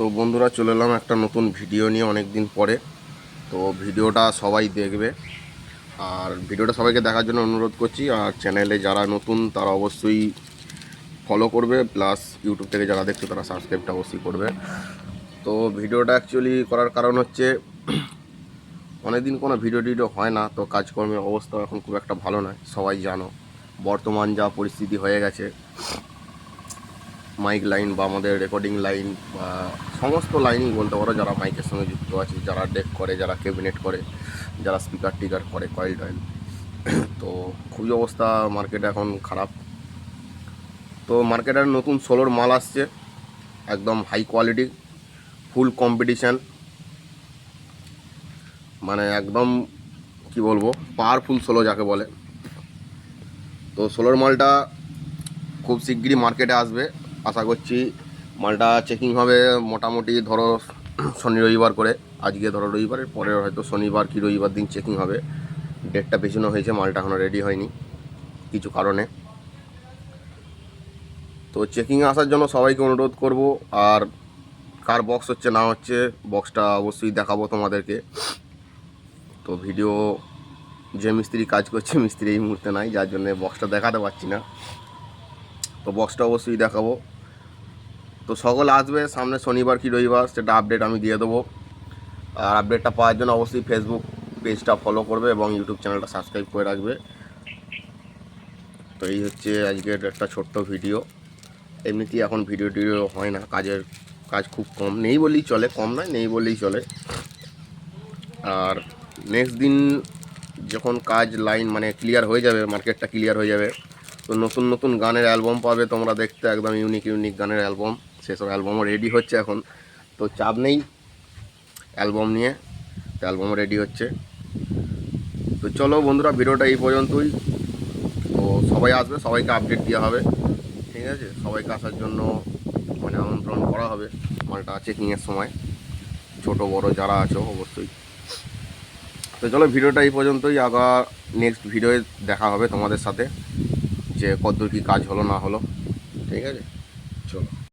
তো বন্ধুরা চলে এলাম একটা নতুন ভিডিও নিয়ে অনেক দিন পরে। তো ভিডিওটা সবাই দেখবে, আর ভিডিওটা সবাইকে দেখার জন্য অনুরোধ করছি। আর চ্যানেলে যারা নতুন তারা অবশ্যই ফলো করবে, প্লাস ইউটিউব থেকে যারা দেখছে তারা সাবস্ক্রাইবটা অবশ্যই করবে। তো ভিডিওটা অ্যাকচুয়ালি করার কারণ হচ্ছে অনেকদিন কোনো ভিডিও হয় না, তো কাজকর্মের অবস্থা এখন খুব একটা ভালো নয়। সবাই জানো বর্তমান যা পরিস্থিতি হয়ে গেছে, মাইক লাইন বা আমাদের রেকর্ডিং লাইন বা সমস্ত লাইনই বলতে পারো, যারা মাইকের সঙ্গে যুক্ত আছে, যারা ডেক করে, যারা ক্যাবিনেট করে, যারা স্পিকার টিকার করে, কয়েল টয়েল, তো খুবই অবস্থা মার্কেটে এখন খারাপ। তো মার্কেটের নতুন সোলোর মাল আসছে, একদম হাই কোয়ালিটি, ফুল কম্পিটিশান, মানে একদম কি বলবো, পাওয়ারফুল সোলো যাকে বলে। তো সোলোর মালটা খুব শিগগিরই মার্কেটে আসবে, আশা করছি। মালটা চেকিং হবে মোটামুটি ধরো শনি রবিবার করে। আজকে ধরো রবিবারের পরে হয়তো শনিবার কি রবিবার দিন চেকিং হবে। ডেটটা পেছানো হয়েছে, মালটা এখনও রেডি হয়নি কিছু কারণে। তো চেকিংয়ে আসার জন্য সবাইকে অনুরোধ করব। আর কার বক্স হচ্ছে না হচ্ছে, বক্সটা অবশ্যই দেখাবো তোমাদেরকে। তো ভিডিও যে মিস্ত্রি কাজ করছে, মিস্ত্রি এই মুহূর্তে নাই, যার জন্য বক্সটা দেখাতে পারছি না। তো বক্সটা অবশ্যই দেখাবো। তো সকলে আসবে সামনে শনিবার কি রবিবার, সেটা আপডেট আমি দিয়ে দেবো। আর আপডেটটা পাওয়ার জন্য অবশ্যই ফেসবুক পেজটা ফলো করবে এবং ইউটিউব চ্যানেলটা সাবস্ক্রাইব করে রাখবে। তো এই হচ্ছে আজকের একটা ছোট্ট ভিডিও। এমনিতেই এখন ভিডিও হয় না, কাজ খুব কম, নেই বললেই চলে, কম নয়, নেই বললেই চলে। আর নেক্সট দিন যখন কাজ লাইন মানে ক্লিয়ার হয়ে যাবে, মার্কেটটা ক্লিয়ার হয়ে যাবে, তো নতুন নতুন গানের অ্যালবাম পাবে তোমরা দেখতে, একদম ইউনিক ইউনিক গানের অ্যালবাম। সেসব অ্যালবামও রেডি হচ্ছে এখন, তো চাপ নেই অ্যালবাম নিয়ে, অ্যালবামও রেডি হচ্ছে। তো চলো বন্ধুরা, ভিডিওটা এই পর্যন্তই। তো সবাই আসবে, সবাইকে আপডেট দেওয়া হবে, ঠিক আছে? সবাইকে আসার জন্য মানে আমন্ত্রণ করা হবে মালটা চেকিংয়ের সময়, ছোট বড় যারা আছো অবশ্যই। তো চলো ভিডিওটা এই পর্যন্তই, আবার নেক্সট ভিডিওয়ে দেখা হবে তোমাদের সাথে যে কতদূর কী কাজ হলো না হলো, ঠিক আছে? চলো।